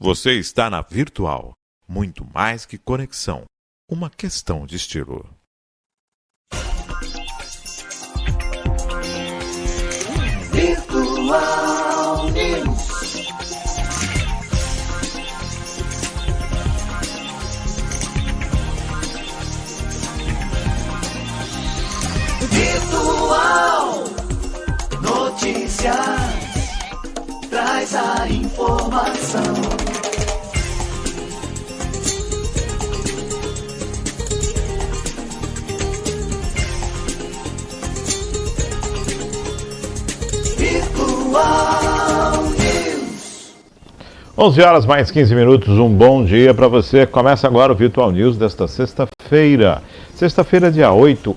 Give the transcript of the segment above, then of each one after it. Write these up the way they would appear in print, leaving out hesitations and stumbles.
Você está na Virtual. Muito mais que conexão. Uma questão de estilo. Virtual News. Virtual Notícias. Traz a informação. Virtual News. 11 horas mais 15 minutos, um bom dia para você. Começa agora o Virtual News desta sexta-feira. Sexta-feira, dia 8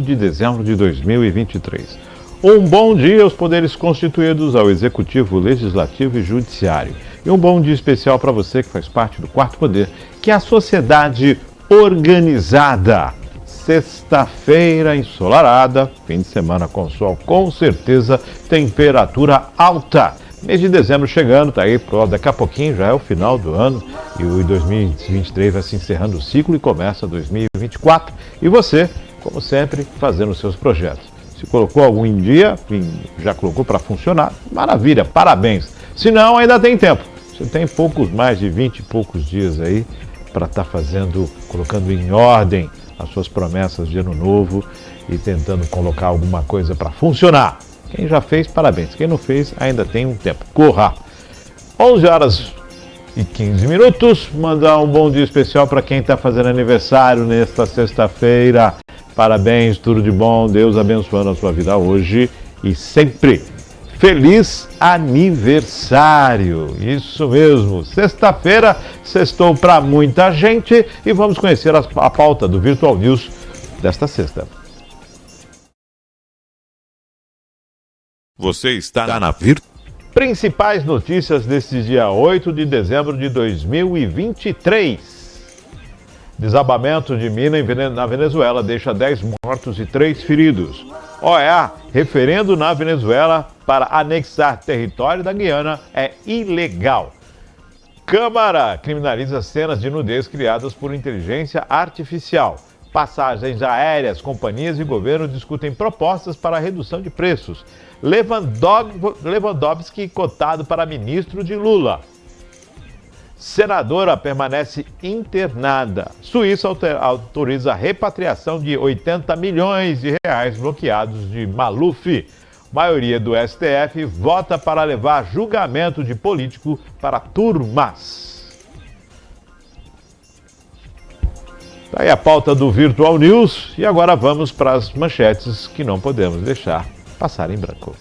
de dezembro de 2023. Um bom dia aos poderes constituídos, ao Executivo, Legislativo e Judiciário. E um bom dia especial para você que faz parte do quarto poder, que é a sociedade organizada. Sexta-feira ensolarada, fim de semana com sol, com certeza, temperatura alta. Mês de dezembro chegando, tá aí, daqui a pouquinho já é o final do ano e o 2023 vai se encerrando o ciclo e começa 2024. E você, como sempre, fazendo os seus projetos. Se colocou algum em dia, já colocou para funcionar, maravilha, parabéns. Se não, ainda tem tempo. Você tem mais de 20 e poucos dias aí para estar colocando em ordem as suas promessas de ano novo e tentando colocar alguma coisa para funcionar. Quem já fez, parabéns. Quem não fez, ainda tem um tempo. Corra! 11 horas e 15 minutos. Mandar um bom dia especial para quem está fazendo aniversário nesta sexta-feira. Parabéns, tudo de bom. Deus abençoando a sua vida hoje e sempre. Feliz aniversário! Isso mesmo. Sexta-feira, sextou para muita gente e vamos conhecer a pauta do Virtual News desta sexta. Você está na Virtual. Principais notícias deste dia 8 de dezembro de 2023. Desabamento de mina na Venezuela deixa 10 mortos e 3 feridos. OEA, referendo na Venezuela para anexar território da Guiana é ilegal. Câmara criminaliza cenas de nudez criadas por inteligência artificial. Passagens aéreas, companhias e governo discutem propostas para a redução de preços. Lewandowski cotado para ministro de Lula. Senadora permanece internada. Suíça autoriza a repatriação de 80 milhões de reais bloqueados de Maluf. Maioria do STF vota para levar julgamento de político para turmas. Tá aí a pauta do Virtual News e agora vamos para as manchetes que não podemos deixar passar em branco.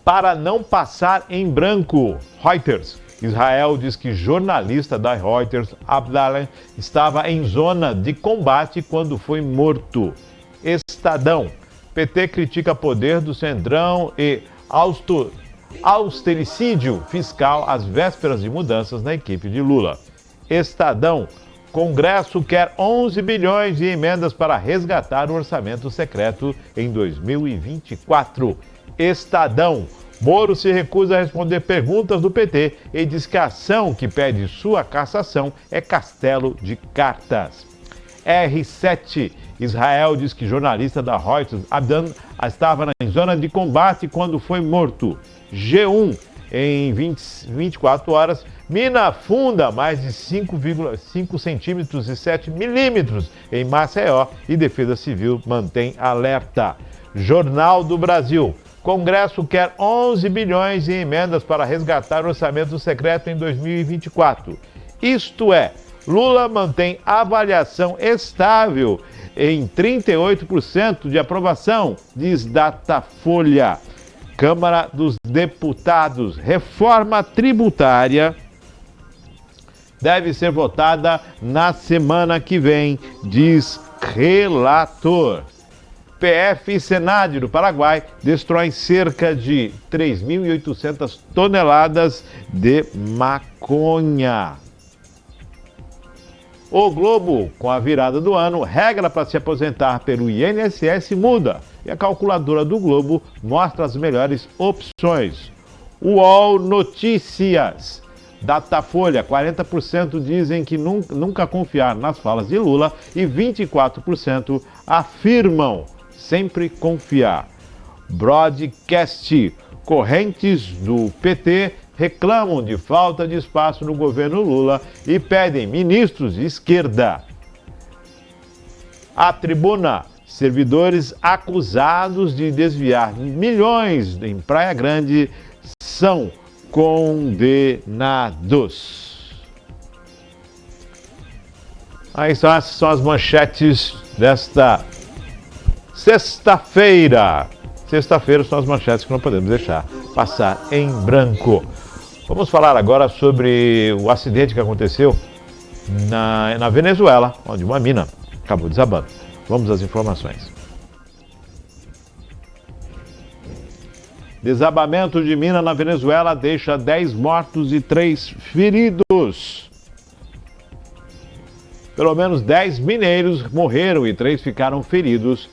Para não passar em branco, Reuters. Israel diz que jornalista da Reuters, Abdallah, estava em zona de combate quando foi morto. Estadão. PT critica poder do Centrão e austericídio fiscal às vésperas de mudanças na equipe de Lula. Estadão. Congresso quer 11 bilhões de emendas para resgatar o orçamento secreto em 2024. Estadão. Moro se recusa a responder perguntas do PT e diz que a ação que pede sua cassação é castelo de cartas. R7. Israel diz que jornalista da Reuters, Abdan, estava em zona de combate quando foi morto. G1. Em 24 horas, mina afunda mais de 5,5 centímetros e 7 milímetros em Maceió e Defesa Civil mantém alerta. Jornal do Brasil. Congresso quer 11 bilhões em emendas para resgatar o orçamento secreto em 2024. Isto é, Lula mantém avaliação estável em 38% de aprovação, diz Datafolha. Câmara dos Deputados. Reforma tributária deve ser votada na semana que vem, diz relator. PF e Senado do Paraguai destroem cerca de 3.800 toneladas de maconha. O Globo, com a virada do ano, regra para se aposentar pelo INSS muda e a calculadora do Globo mostra as melhores opções. UOL Notícias. Datafolha, 40% dizem que nunca confiar nas falas de Lula e 24% afirmam sempre confiar. Broadcast, correntes do PT reclamam de falta de espaço no governo Lula e pedem ministros de esquerda. A Tribuna, servidores acusados de desviar milhões em Praia Grande são condenados. Aí são as manchetes desta sexta-feira. Sexta-feira são as manchetes que não podemos deixar passar em branco. Vamos falar agora sobre o acidente que aconteceu na Venezuela, onde uma mina acabou desabando. Vamos às informações. Desabamento de mina na Venezuela deixa 10 mortos e 3 feridos. Pelo menos 10 mineiros morreram e 3 ficaram feridos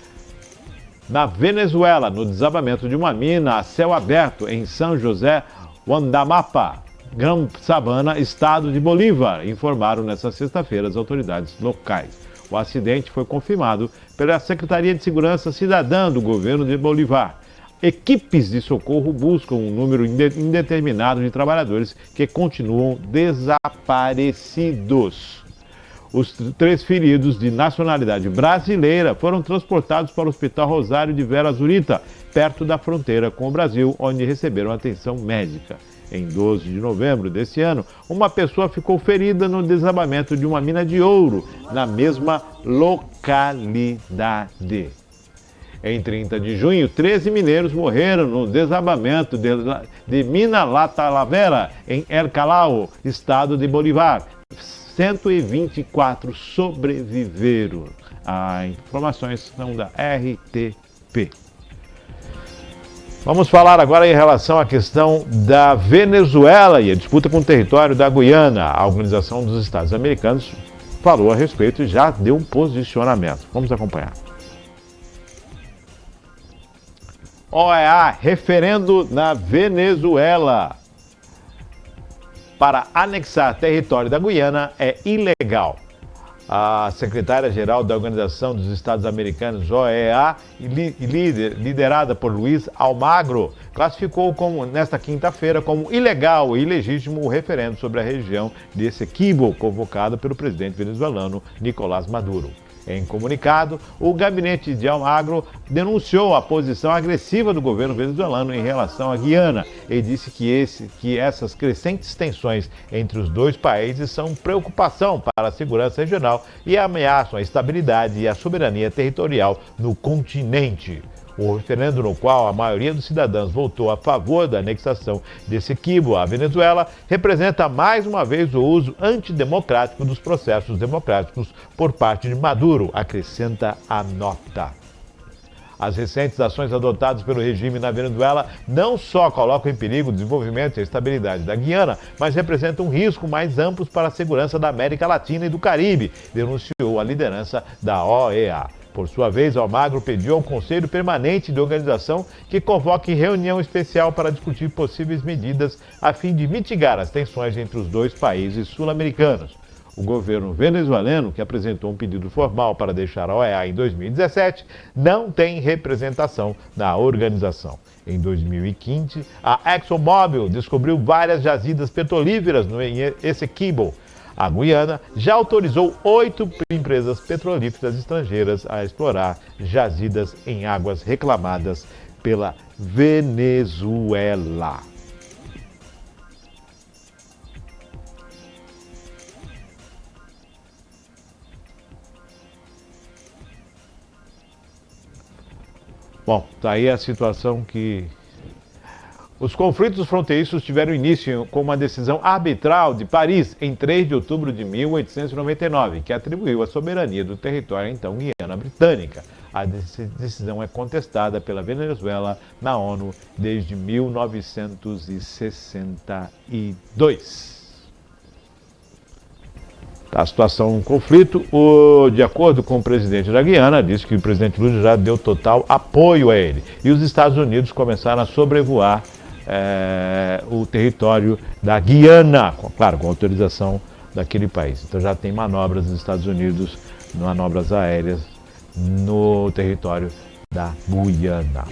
na Venezuela, no desabamento de uma mina a céu aberto em São José Guandamapa, Gran Sabana, estado de Bolívar, informaram nesta sexta-feira as autoridades locais. O acidente foi confirmado pela Secretaria de Segurança Cidadã do governo de Bolívar. Equipes de socorro buscam um número indeterminado de trabalhadores que continuam desaparecidos. Os 3 feridos de nacionalidade brasileira foram transportados para o Hospital Rosário de Vera Zurita, perto da fronteira com o Brasil, onde receberam atenção médica. Em 12 de novembro desse ano, uma pessoa ficou ferida no desabamento de uma mina de ouro na mesma localidade. Em 30 de junho, 13 mineiros morreram no desabamento de Mina La Talavera, em El Callao, estado de Bolívar. 124 sobreviveram. As informações são da RTP. Vamos falar agora em relação à questão da Venezuela e a disputa com o território da Guiana. A Organização dos Estados Americanos falou a respeito e já deu um posicionamento. Vamos acompanhar. OEA, referendo na Venezuela para anexar território da Guiana é ilegal. A secretária-geral da Organização dos Estados Americanos, OEA, liderada por Luiz Almagro, classificou nesta quinta-feira como ilegal e ilegítimo o referendo sobre a região de Essequibo, convocado pelo presidente venezuelano Nicolás Maduro. Em comunicado, o gabinete de Almagro denunciou a posição agressiva do governo venezuelano em relação à Guiana e disse que essas crescentes tensões entre os dois países são preocupação para a segurança regional e ameaçam a estabilidade e a soberania territorial no continente. O referendo no qual a maioria dos cidadãos votou a favor da anexação de Essequibo à Venezuela representa mais uma vez o uso antidemocrático dos processos democráticos por parte de Maduro, acrescenta a nota. As recentes ações adotadas pelo regime na Venezuela não só colocam em perigo o desenvolvimento e a estabilidade da Guiana, mas representam um risco mais amplo para a segurança da América Latina e do Caribe, denunciou a liderança da OEA. Por sua vez, Almagro pediu ao Conselho Permanente de Organização que convoque reunião especial para discutir possíveis medidas a fim de mitigar as tensões entre os dois países sul-americanos. O governo venezuelano, que apresentou um pedido formal para deixar a OEA em 2017, não tem representação na organização. Em 2015, a ExxonMobil descobriu várias jazidas petrolíferas no Essequibo. A Guiana já autorizou 8 empresas petrolíferas estrangeiras a explorar jazidas em águas reclamadas pela Venezuela. Bom, tá aí a situação que... Os conflitos fronteiriços tiveram início com uma decisão arbitral de Paris em 3 de outubro de 1899, que atribuiu a soberania do território à então Guiana Britânica. A decisão é contestada pela Venezuela na ONU desde 1962. A situação em conflito, de acordo com o presidente da Guiana, disse que o presidente Lula já deu total apoio a ele. E os Estados Unidos começaram a sobrevoar o território da Guiana, claro, com autorização daquele país. Então já tem manobras dos Estados Unidos, manobras aéreas no território da Guiana.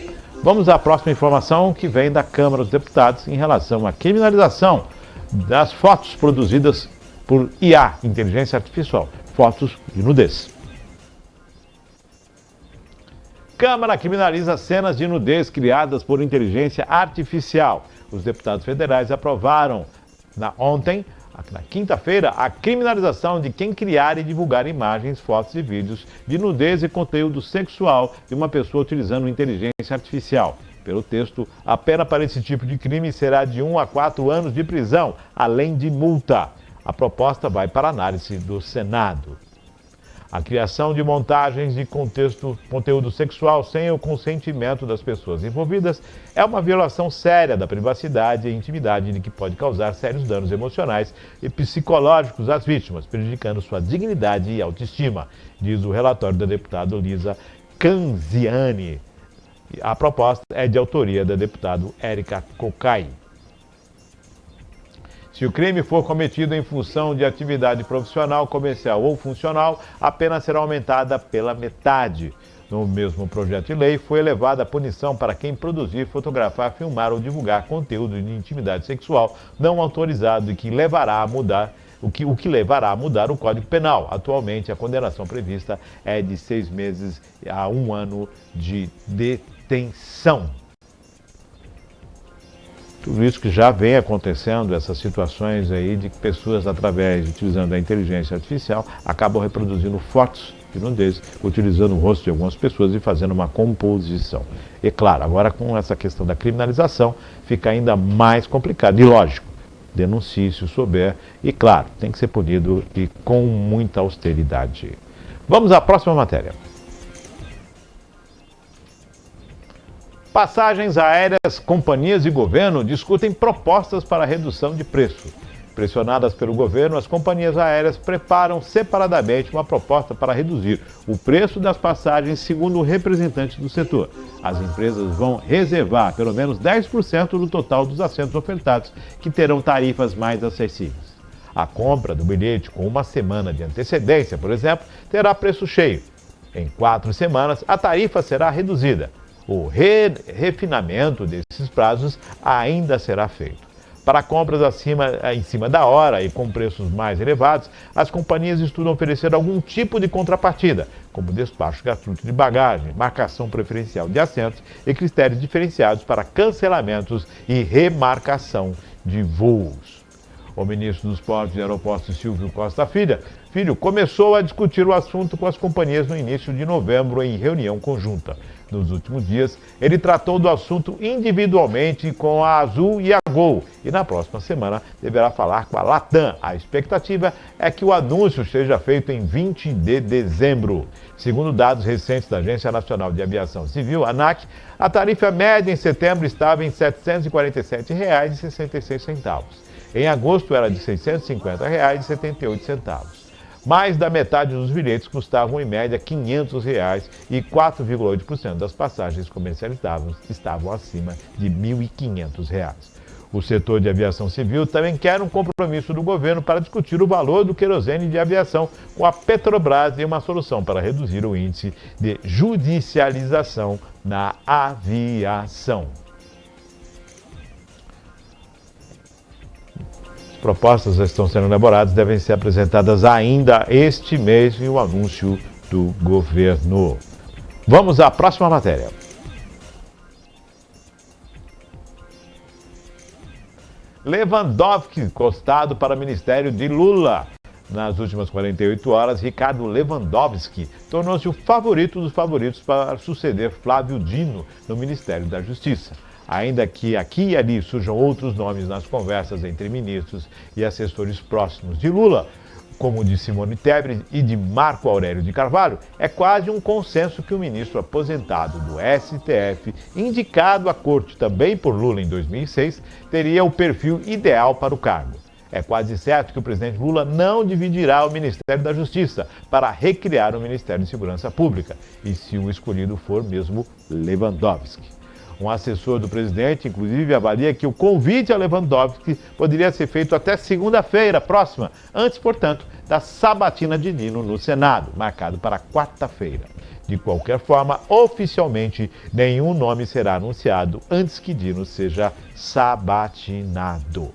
Vamos à próxima informação que vem da Câmara dos Deputados em relação à criminalização das fotos produzidas por IA, inteligência artificial, fotos de nudez. Câmara criminaliza cenas de nudez criadas por inteligência artificial. Os deputados federais aprovaram ontem, na quinta-feira, a criminalização de quem criar e divulgar imagens, fotos e vídeos de nudez e conteúdo sexual de uma pessoa utilizando inteligência artificial. Pelo texto, a pena para esse tipo de crime será de 1 a 4 anos de prisão, além de multa. A proposta vai para análise do Senado. A criação de montagens de conteúdo sexual sem o consentimento das pessoas envolvidas é uma violação séria da privacidade e intimidade que pode causar sérios danos emocionais e psicológicos às vítimas, prejudicando sua dignidade e autoestima, diz o relatório da deputada Lisa Canziani. A proposta é de autoria da deputada Érica Cocai. Se o crime for cometido em função de atividade profissional, comercial ou funcional, a pena será aumentada pela metade. No mesmo projeto de lei, foi elevada a punição para quem produzir, fotografar, filmar ou divulgar conteúdo de intimidade sexual não autorizado e que levará a mudar o que levará a mudar o Código Penal. Atualmente, a condenação prevista é de 6 meses a 1 ano de detenção. Tudo isso que já vem acontecendo, essas situações aí de que pessoas, utilizando a inteligência artificial, acabam reproduzindo fotos de nudez, utilizando o rosto de algumas pessoas e fazendo uma composição. E claro, agora com essa questão da criminalização, fica ainda mais complicado. E lógico, denuncie se souber. E claro, tem que ser punido e com muita austeridade. Vamos à próxima matéria. Passagens aéreas, companhias e governo discutem propostas para redução de preço. Pressionadas pelo governo, as companhias aéreas preparam separadamente uma proposta para reduzir o preço das passagens, segundo o representante do setor. As empresas vão reservar pelo menos 10% do total dos assentos ofertados, que terão tarifas mais acessíveis. A compra do bilhete com 1 semana de antecedência, por exemplo, terá preço cheio. Em 4 semanas, a tarifa será reduzida. O refinamento desses prazos ainda será feito. Para compras em cima da hora e com preços mais elevados, as companhias estudam oferecer algum tipo de contrapartida, como despacho gratuito de bagagem, marcação preferencial de assentos e critérios diferenciados para cancelamentos e remarcação de voos. O ministro dos Portos e Aeroportos, Silvio Costa Filho, começou a discutir o assunto com as companhias no início de novembro em reunião conjunta. Nos últimos dias, ele tratou do assunto individualmente com a Azul e a Gol e na próxima semana deverá falar com a Latam. A expectativa é que o anúncio seja feito em 20 de dezembro. Segundo dados recentes da Agência Nacional de Aviação Civil, ANAC, a tarifa média em setembro estava em R$ 747,66. Em agosto era de R$ 650,78. Mais da metade dos bilhetes custavam em média R$ 500 e 4,8% das passagens comercializadas estavam acima de R$ 1.500. O setor de aviação civil também quer um compromisso do governo para discutir o valor do querosene de aviação com a Petrobras e uma solução para reduzir o índice de judicialização na aviação. Propostas já estão sendo elaboradas, devem ser apresentadas ainda este mês e o anúncio do governo. Vamos à próxima matéria. Lewandowski encostado para o ministério de Lula. Nas últimas 48 horas, Ricardo Lewandowski tornou-se o favorito dos favoritos para suceder Flávio Dino no Ministério da Justiça. Ainda que aqui e ali surjam outros nomes nas conversas entre ministros e assessores próximos de Lula, como de Simone Tebet e de Marco Aurélio de Carvalho, é quase um consenso que o ministro aposentado do STF, indicado à corte também por Lula em 2006, teria o perfil ideal para o cargo. É quase certo que o presidente Lula não dividirá o Ministério da Justiça para recriar o Ministério de Segurança Pública, e se o escolhido for mesmo Lewandowski. Um assessor do presidente, inclusive, avalia que o convite a Lewandowski poderia ser feito até segunda-feira próxima, antes, portanto, da sabatina de Dino no Senado, marcado para quarta-feira. De qualquer forma, oficialmente, nenhum nome será anunciado antes que Dino seja sabatinado.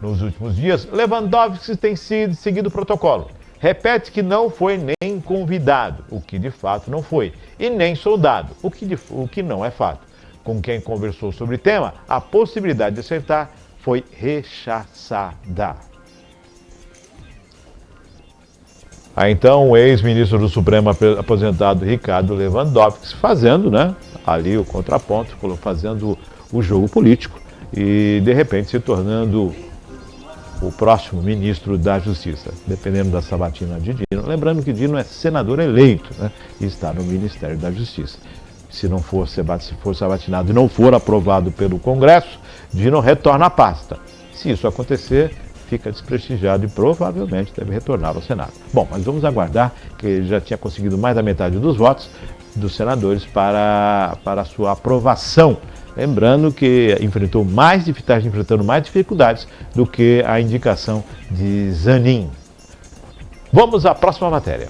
Nos últimos dias, Lewandowski tem seguido o protocolo. Repete que não foi nem convidado, o que de fato não foi, e nem soldado, o que não é fato. Com quem conversou sobre o tema, a possibilidade de acertar foi rechaçada. Então, o ex-ministro do Supremo aposentado Ricardo Lewandowski fazendo, ali o contraponto, fazendo o jogo político e, de repente, se tornando o próximo ministro da Justiça, dependendo da sabatina de Dino. Lembrando que Dino é senador eleito, e está no Ministério da Justiça. Se for sabatinado e não for aprovado pelo Congresso, Dino retorna à pasta. Se isso acontecer, fica desprestigiado e provavelmente deve retornar ao Senado. Bom, mas vamos aguardar, que ele já tinha conseguido mais da metade dos votos dos senadores para a sua aprovação. Lembrando que está enfrentando mais dificuldades do que a indicação de Zanin. Vamos à próxima matéria.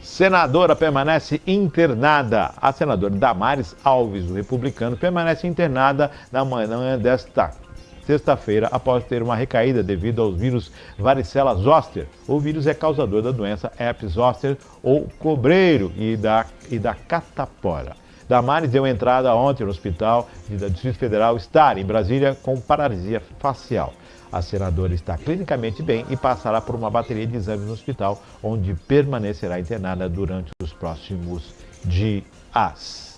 Senadora permanece internada. A senadora Damares Alves, do Republicano, permanece internada na manhã desta sexta-feira após ter uma recaída devido aos vírus varicela zoster. O vírus é causador da doença herpes zoster ou cobreiro e da catapora. Damares deu entrada ontem no hospital do Distrito Federal Star, em Brasília, com paralisia facial. A senadora está clinicamente bem e passará por uma bateria de exames no hospital, onde permanecerá internada durante os próximos dias.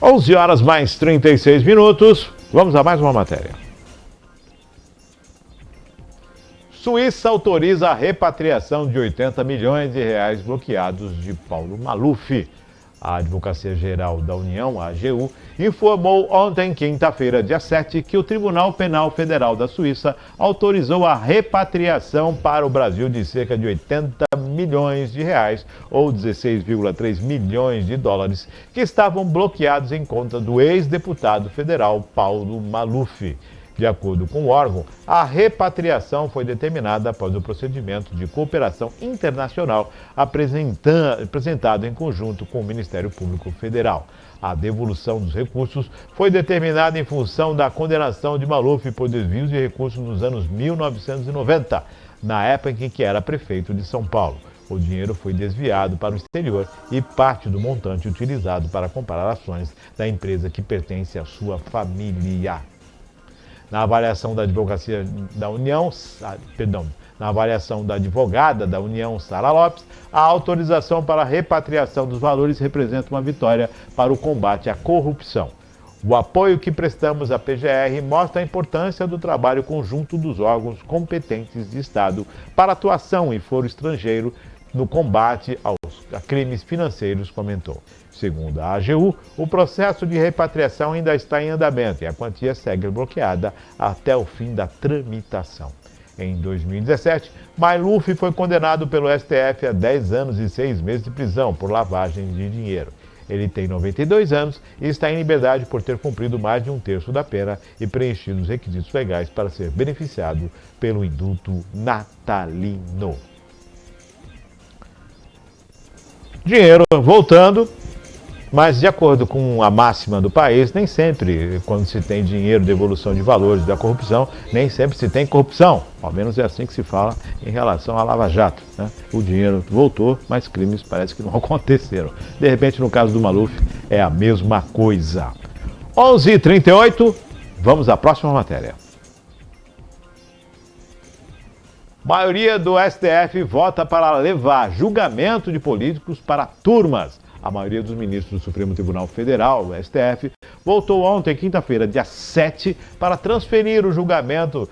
11 horas mais 36 minutos. Vamos a mais uma matéria. Suíça autoriza a repatriação de 80 milhões de reais bloqueados de Paulo Maluf. A Advocacia Geral da União, a AGU, informou ontem, quinta-feira, dia 7, que o Tribunal Penal Federal da Suíça autorizou a repatriação para o Brasil de cerca de 80 milhões de reais, ou 16,3 milhões de dólares, que estavam bloqueados em conta do ex-deputado federal Paulo Maluf. De acordo com o órgão, a repatriação foi determinada após o procedimento de cooperação internacional apresentado em conjunto com o Ministério Público Federal. A devolução dos recursos foi determinada em função da condenação de Maluf por desvios de recursos nos anos 1990, na época em que era prefeito de São Paulo. O dinheiro foi desviado para o exterior e parte do montante utilizado para comprar ações da empresa que pertence à sua família. Na avaliação da Advocacia da União, na avaliação da advogada da União, Sara Lopes, a autorização para a repatriação dos valores representa uma vitória para o combate à corrupção. O apoio que prestamos à PGR mostra a importância do trabalho conjunto dos órgãos competentes de Estado para atuação em foro estrangeiro no combate a crimes financeiros, comentou. Segundo a AGU, o processo de repatriação ainda está em andamento e a quantia segue bloqueada até o fim da tramitação. Em 2017, Maluf foi condenado pelo STF a 10 anos e 6 meses de prisão por lavagem de dinheiro. Ele tem 92 anos e está em liberdade por ter cumprido mais de um terço da pena e preenchido os requisitos legais para ser beneficiado pelo indulto natalino. Dinheiro voltando, mas de acordo com a máxima do país, nem sempre, quando se tem dinheiro, devolução de valores da corrupção, nem sempre se tem corrupção. Ao menos é assim que se fala em relação à Lava Jato. O dinheiro voltou, mas crimes parece que não aconteceram. De repente, no caso do Maluf, é a mesma coisa. 11h38, vamos à próxima matéria. Maioria do STF vota para levar julgamento de políticos para turmas. A maioria dos ministros do Supremo Tribunal Federal, o STF, votou ontem, quinta-feira, dia 7, para transferir o julgamento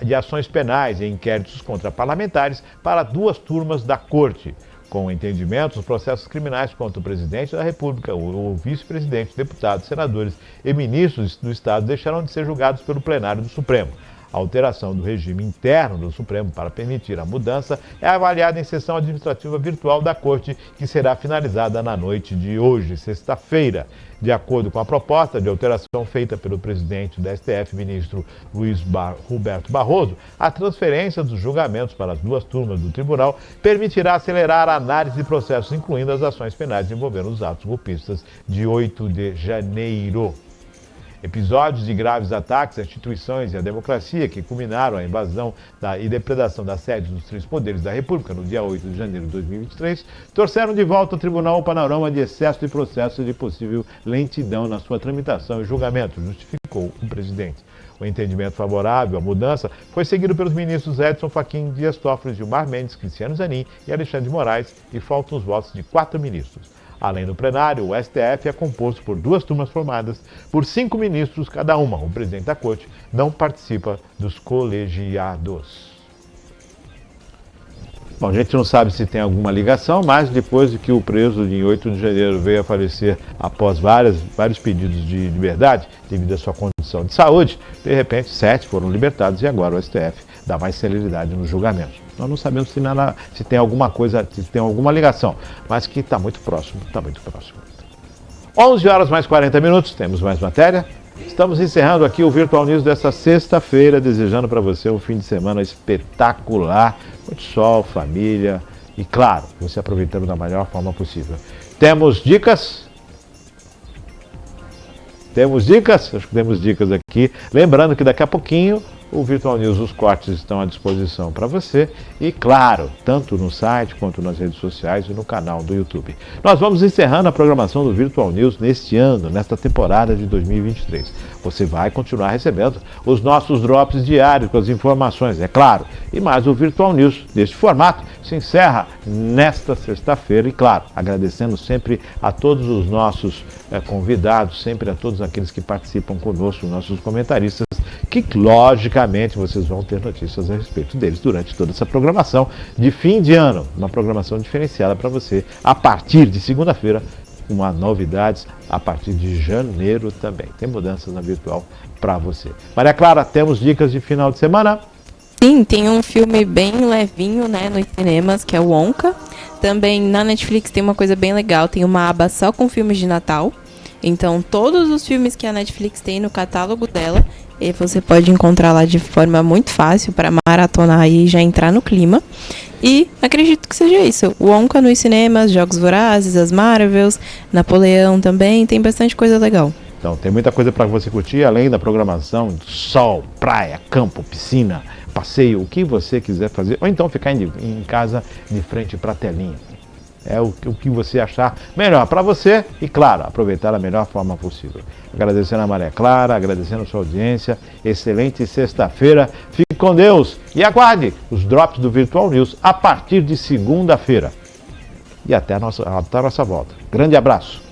de ações penais e inquéritos contra parlamentares para 2 turmas da Corte. Com o entendimento, os processos criminais contra o presidente da República, o vice-presidente, deputados, senadores e ministros do Estado deixarão de ser julgados pelo plenário do Supremo. A alteração do regime interno do Supremo para permitir a mudança é avaliada em sessão administrativa virtual da Corte, que será finalizada na noite de hoje, sexta-feira. De acordo com a proposta de alteração feita pelo presidente da STF, ministro Roberto Barroso, a transferência dos julgamentos para as duas turmas do tribunal permitirá acelerar a análise de processos, incluindo as ações penais envolvendo os atos golpistas de 8 de janeiro. Episódios de graves ataques às instituições e à democracia que culminaram a invasão e depredação das sedes dos três poderes da República no dia 8 de janeiro de 2023 trouxeram de volta ao tribunal o panorama de excesso de processos e de possível lentidão na sua tramitação e julgamento, justificou o presidente. O entendimento favorável à mudança foi seguido pelos ministros Edson Fachin, Dias Toffoli, Gilmar Mendes, Cristiano Zanin e Alexandre de Moraes, e faltam os votos de 4 ministros. Além do plenário, o STF é composto por 2 turmas formadas por 5 ministros cada uma. O presidente da Corte não participa dos colegiados. Bom, a gente não sabe se tem alguma ligação, mas depois de que o preso em 8 de janeiro veio a falecer após vários pedidos de liberdade, devido à sua condição de saúde, de repente 7 foram libertados e agora o STF dá mais celeridade nos julgamentos. Nós não sabemos se tem alguma coisa, se tem alguma ligação, mas que está muito próximo, 11 horas mais 40 minutos, temos mais matéria. Estamos encerrando aqui o Virtual News desta sexta-feira, desejando para você um fim de semana espetacular, muito sol, família e, claro, você aproveitando da melhor forma possível. Temos dicas? Acho que temos dicas aqui. Lembrando que daqui a pouquinho o Virtual News, os cortes estão à disposição para você e, claro, tanto no site quanto nas redes sociais e no canal do YouTube. Nós vamos encerrando a programação do Virtual News neste ano, nesta temporada de 2023. Você vai continuar recebendo os nossos drops diários com as informações, é claro. E mais o Virtual News deste formato se encerra nesta sexta-feira e, claro, agradecendo sempre a todos os nossos convidados, sempre a todos aqueles que participam conosco, nossos comentaristas, que logicamente vocês vão ter notícias a respeito deles durante toda essa programação de fim de ano, uma programação diferenciada para você a partir de segunda-feira, com novidades a partir de janeiro também. Tem mudanças na virtual para você. Maria Clara, temos dicas de final de semana? Sim, tem um filme bem levinho, né, nos cinemas, que é o Wonka. Também na Netflix tem uma coisa bem legal, tem uma aba só com filmes de Natal. Então, todos os filmes que a Netflix tem no catálogo dela, e você pode encontrar lá de forma muito fácil para maratonar e já entrar no clima. E acredito que seja isso. O Wonka nos cinemas, Jogos Vorazes, as Marvels, Napoleão também, tem bastante coisa legal. Então, tem muita coisa para você curtir, além da programação, sol, praia, campo, piscina, passeio, o que você quiser fazer. Ou então ficar em casa de frente para a telinha. É o que você achar melhor para você e, claro, aproveitar da melhor forma possível. Agradecendo a Maria Clara, agradecendo a sua audiência. Excelente sexta-feira. Fique com Deus e aguarde os drops do Virtual News a partir de segunda-feira. E até a nossa volta. Grande abraço.